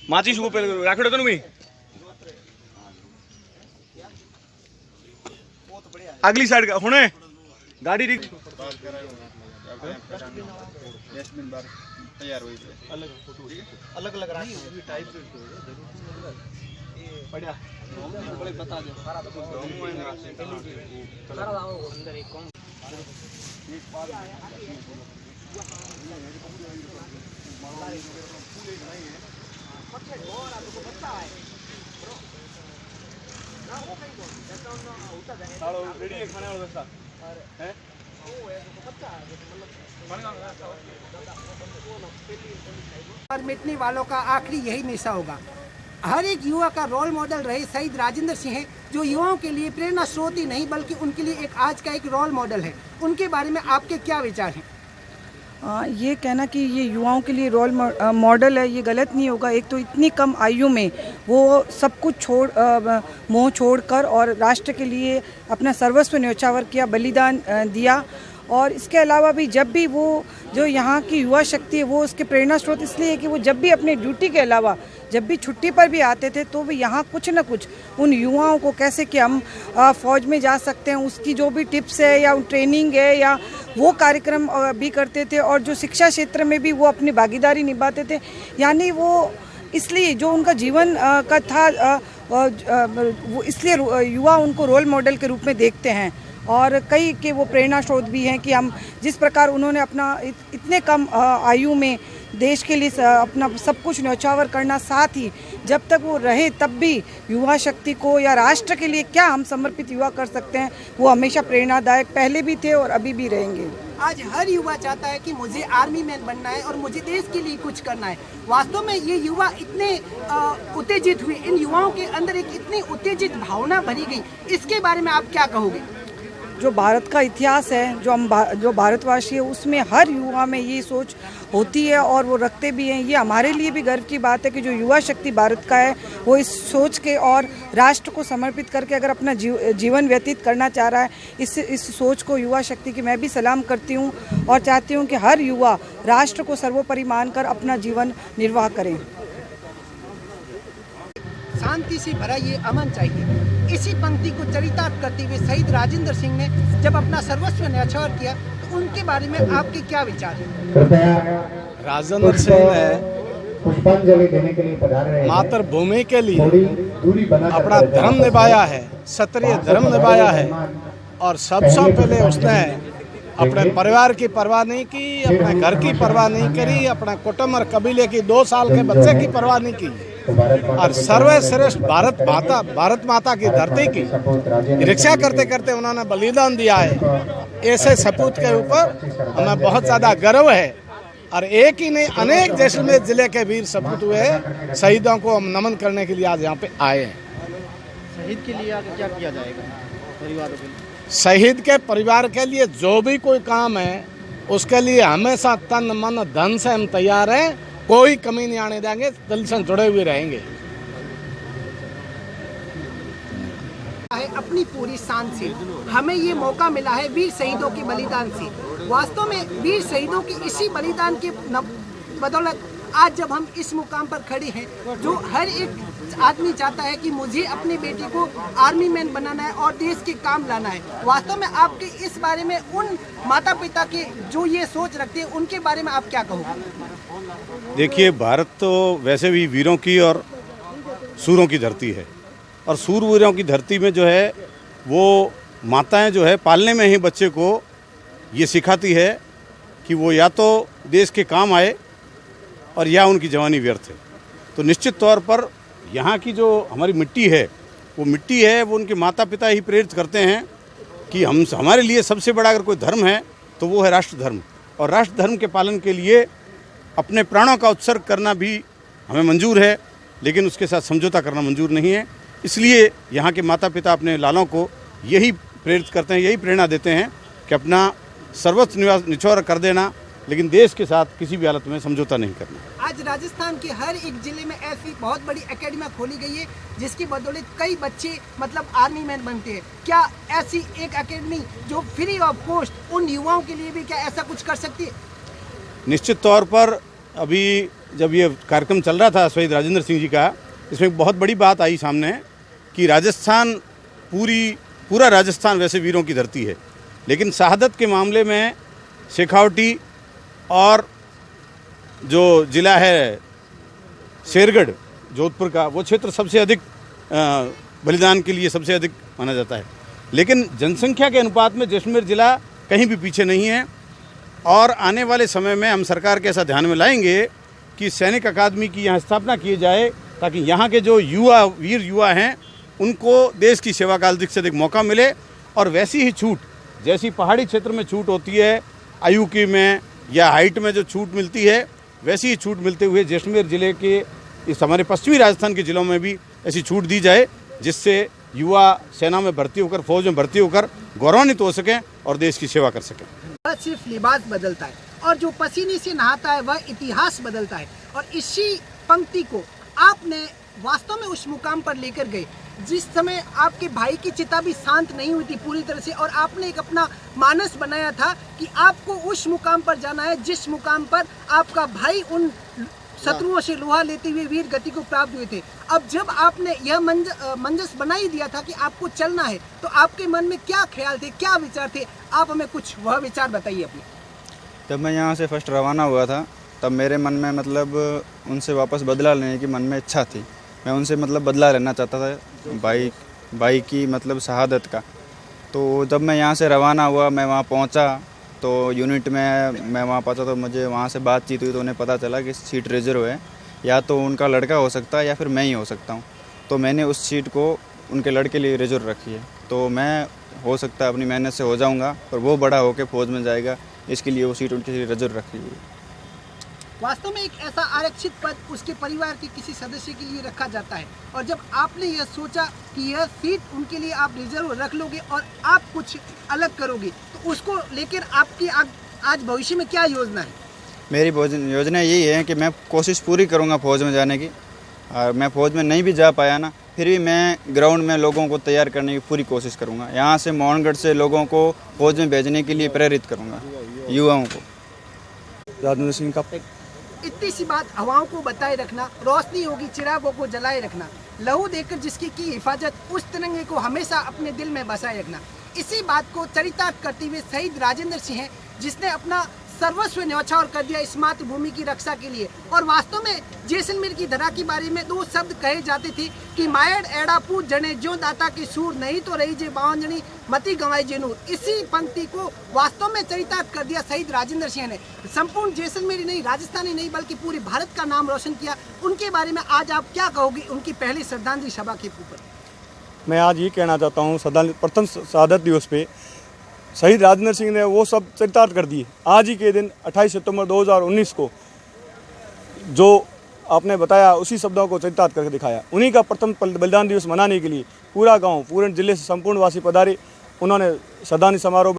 माचिस को पहले राखड़ो तो नहीं अगली साइड का हुने गाड़ी रिक तैयार हुई अलग अलग अलग टाइप बढ़िया बता दो अंदर एक कौन रेडी है खाने वाला व्यवस्था है और मिटने वालों का आखिरी यही निशा होगा। हर एक युवा का रोल मॉडल रहे शहीद राजेंद्र सिंह है, जो युवाओं के लिए प्रेरणा स्रोत ही नहीं बल्कि उनके लिए एक आज का एक रोल मॉडल है। उनके बारे में आपके क्या विचार हैं? ये कहना कि ये युवाओं के लिए रोल मॉडल है, ये गलत नहीं होगा। एक तो इतनी कम आयु में वो सब कुछ मोह छोड़कर और राष्ट्र के लिए अपना सर्वस्व न्यौछावर किया, बलिदान दिया। और इसके अलावा भी जब भी वो जो यहाँ की युवा शक्ति है वो उसके प्रेरणा स्रोत इसलिए है कि वो जब भी अपने ड्यूटी के अलावा जब भी छुट्टी पर भी आते थे तो वो यहाँ कुछ न कुछ उन युवाओं को कैसे कि हम फौज में जा सकते हैं उसकी जो भी टिप्स है या ट्रेनिंग है या वो कार्यक्रम भी करते थे। और जो शिक्षा क्षेत्र में भी वो अपनी भागीदारी निभाते थे। यानी वो इसलिए जो उनका जीवन का था वो इसलिए युवा उनको रोल मॉडल के रूप में देखते हैं। और कई के वो प्रेरणा स्रोत भी हैं कि हम जिस प्रकार उन्होंने अपना इतने कम आयु में देश के लिए अपना सब कुछ न्यौछावर करना, साथ ही जब तक वो रहे तब भी युवा शक्ति को या राष्ट्र के लिए क्या हम समर्पित युवा कर सकते हैं, वो हमेशा प्रेरणादायक पहले भी थे और अभी भी रहेंगे। आज हर युवा चाहता है कि मुझे आर्मी मैन बनना है और मुझे देश के लिए कुछ करना है। वास्तव में ये युवा इतने उत्तेजित हुए, इन युवाओं के अंदर एक इतनी उत्तेजित भावना भरी गई, इसके बारे में आप क्या कहोगे? जो भारत का इतिहास है, जो भारतवासी है, उसमें हर युवा में ये सोच होती है और वो रखते भी हैं। ये हमारे लिए भी गर्व की बात है कि जो युवा शक्ति भारत का है वो इस सोच के और राष्ट्र को समर्पित करके अगर अपना जीवन व्यतीत करना चाह रहा है, इस सोच को युवा शक्ति की मैं भी सलाम करती हूँ और चाहती हूँ कि हर युवा राष्ट्र को सर्वोपरि मानकर अपना जीवन निर्वाह करें। शांति से भरा ये अमन चाहिए। इसी पंक्ति को चरितार्थ करते हुए शहीद राजेंद्र सिंह ने जब अपना सर्वस्व न्यौछावर किया तो उनके बारे में आपके क्या विचार हैं? राजेंद्र सिंह ने पुष्पांजलि देने के लिए पधार रहे हैं। मातृभूमि के लिए अपना धर्म निभाया है, क्षत्रिय धर्म निभाया है और सबसे पहले उसने अपने परिवार की परवाह नहीं की, अपने घर की परवाह नहीं करी, अपने कुटुंब और कबीले की 2 साल के बच्चे की परवाह नहीं की और सर्वश्रेष्ठ भारत माता की धरती की रक्षा करते करते उन्होंने बलिदान दिया है। ऐसे सपूत के ऊपर हमें बहुत ज़्यादा गर्व है और एक ही नहीं अनेक जैसलमेर जिले के वीर सपूत हुए शहीदों को हम नमन करने के लिए आज यहाँ पे आए हैं। शहीद के लिए आगे क्या किया जाएगा? परिवारों के लिए, शहीद के परिवार के लिए जो भी कोई काम है उसके लिए हमेशा तन मन धन से हम तैयार हैं, कोई कमी नहीं आने देंगे, दिल से जुड़े हुए रहेंगे। अपनी पूरी शान से हमें ये मौका मिला है वीर शहीदों के बलिदान से। वास्तव में वीर शहीदों के इसी बलिदान के बदौलत आज जब हम इस मुकाम पर खड़े हैं, जो हर एक आदमी चाहता है कि मुझे अपने बेटे को आर्मी मैन बनाना है और देश के काम लाना है। वास्तव में आपके इस बारे में उन माता पिता के जो ये सोच रखते हैं उनके बारे में आप क्या कहोगे? देखिए, भारत तो वैसे भी वीरों की और सूरों की धरती है और सूरवीरों की धरती में जो है वो माताएं जो है पालने में ही बच्चे को ये सिखाती है कि वो या तो देश के काम आए और या उनकी जवानी व्यर्थ है। तो निश्चित तौर पर यहाँ की जो हमारी मिट्टी है वो उनके माता पिता ही प्रेरित करते हैं कि हमारे लिए सबसे बड़ा अगर कोई धर्म है तो वो है राष्ट्र धर्म, और राष्ट्र धर्म के पालन के लिए अपने प्राणों का उत्सर्ग करना भी हमें मंजूर है, लेकिन उसके साथ समझौता करना मंजूर नहीं है। इसलिए यहाँ के माता पिता अपने लालों को यही प्रेरित करते हैं, यही प्रेरणा देते हैं कि अपना सर्वस्व निछोर कर देना, लेकिन देश के साथ किसी भी हालत में समझौता नहीं करना। आज राजस्थान के हर एक जिले में ऐसी बहुत बड़ी एकेडमी खोली गई है जिसकी बदौलत कई बच्चे मतलब आर्मी मैन बनते हैं। क्या ऐसी एक एकेडमी जो फ्री ऑफ कॉस्ट उन युवाओं के लिए भी क्या ऐसा कुछ कर सकती है? निश्चित तौर पर अभी जब ये कार्यक्रम चल रहा था शहीद राजेंद्र सिंह जी का, इसमें एक बहुत बड़ी बात आई सामने कि राजस्थान पूरा राजस्थान वैसे वीरों की धरती है, लेकिन शहादत के मामले में शेखावटी और जो ज़िला है शेरगढ़ जोधपुर का, वो क्षेत्र सबसे अधिक बलिदान के लिए सबसे अधिक माना जाता है। लेकिन जनसंख्या के अनुपात में जैसलमेर ज़िला कहीं भी पीछे नहीं है। और आने वाले समय में हम सरकार के ऐसा ध्यान में लाएंगे कि सैनिक अकादमी की यहाँ स्थापना की जाए, ताकि यहाँ के जो वीर युवा हैं उनको देश की सेवा का अधिक से अधिक मौका मिले। और वैसी ही छूट जैसी पहाड़ी क्षेत्र में छूट होती है, आयु की में या हाइट में जो छूट मिलती है, वैसी ही छूट मिलते हुए जैसलमेर ज़िले के इस हमारे पश्चिमी राजस्थान के ज़िलों में भी ऐसी छूट दी जाए, जिससे युवा सेना में भर्ती होकर, फौज में भर्ती होकर गौरवान्वित हो सकें और देश की सेवा कर सकें। वह सिर्फ लिबास बदलता है और जो पसीने से नहाता है वह इतिहास बदलता है। और इसी पंक्ति को आपने वास्तव में उस मुकाम पर लेकर गए जिस समय आपके भाई की चिता भी शांत नहीं हुई थी पूरी तरह से, और आपने एक अपना मानस बनाया था कि आपको उस मुकाम पर जाना है जिस मुकाम पर आपका भाई उन शत्रुओं से लोहा लेते हुए वीर गति को प्राप्त हुए थे। अब जब आपने यह मंजस बना ही दिया था कि आपको चलना है, तो आपके मन में क्या ख्याल थे, क्या विचार थे? आप हमें कुछ वह विचार बताइए अपने। जब मैं यहाँ से फर्स्ट रवाना हुआ था तब मेरे मन में मतलब उनसे वापस बदला लेने की मन में इच्छा थी। मैं उनसे मतलब बदला लेना चाहता था भाई की मतलब शहादत का। तो जब मैं यहाँ से रवाना हुआ, मैं वहाँ पहुँचा तो यूनिट में मैं वहाँ पहुँचा तो मुझे वहाँ से बातचीत हुई तो उन्हें पता चला कि सीट रिजर्व है, या तो उनका लड़का हो सकता है या फिर मैं ही हो सकता हूँ। तो मैंने उस सीट को उनके लड़के लिए रिजर्व रखी है। तो मैं हो सकता है अपनी मेहनत से हो जाऊँगा और वो बड़ा होकर फौज में जाएगा, इसके लिए वो सीट उनके लिए रिजर्व रखी हुई है। वास्तव में एक ऐसा आरक्षित पद उसके परिवार के किसी सदस्य के लिए रखा जाता है, और जब आपने यह सोचा कि यह सीट उनके लिए आप रिजर्व रख लोगे और आप कुछ अलग करोगे, तो उसको लेकर आपकी आज भविष्य में क्या योजना है? मेरी योजना यही है कि मैं कोशिश पूरी करूंगा फौज में जाने की, और मैं फौज में नहीं भी जा पाया ना, फिर भी मैं ग्राउंड में लोगों को तैयार करने की पूरी कोशिश करूंगा। यहाँ से मोहनगढ़ से लोगों को फौज में भेजने के लिए प्रेरित करूंगा, युवाओं को। राजेंद्र सिंह का इतनी सी बात हवाओं को बताए रखना, रोशनी होगी चिरागों को जलाए रखना, लहू देकर जिसकी की हिफाजत, उस तिरंगे को हमेशा अपने दिल में बसाए रखना। इसी बात को चरितार्थ करते हुए शहीद राजेंद्र सिंह हैं, जिसने अपना सर्वस्व न्यौछावर कर दिया इस मातृभूमि की रक्षा के लिए। और वास्तव में जैसलमेर की धरा के बारे में दो शब्द कहे जाते थे कि मायड़ एड़ा पूछ जने जो दाता के सूर, नहीं तो रही जे बावंजनी मती गंवाई जे नूर। इसी पंक्ति को वास्तव में चरितार्थ कर दिया शहीद राजेंद्र सिंह ने। संपूर्ण जैसलमेर ही नहीं, राजस्थान ही नहीं, बल्कि पूरे भारत का नाम रोशन किया। उनके बारे में आज आप क्या कहोगे उनकी पहली श्रद्धांजलि सभा के ऊपर? मैं आज ये कहना चाहता हूँ, प्रथम शहादत दिवस पे शहीद राजेंद्र सिंह ने वो सब चरितार्थ कर दिए। आज ही के दिन 28 सितंबर 2019 को जो आपने बताया उसी शब्दों को चरितार्थ करके दिखाया। उन्हीं का प्रथम बलिदान दिवस मनाने के लिए पूरा गांव, पूरे जिले से संपूर्ण वासी पधारे। उन्होंने श्रद्धांजलि समारोह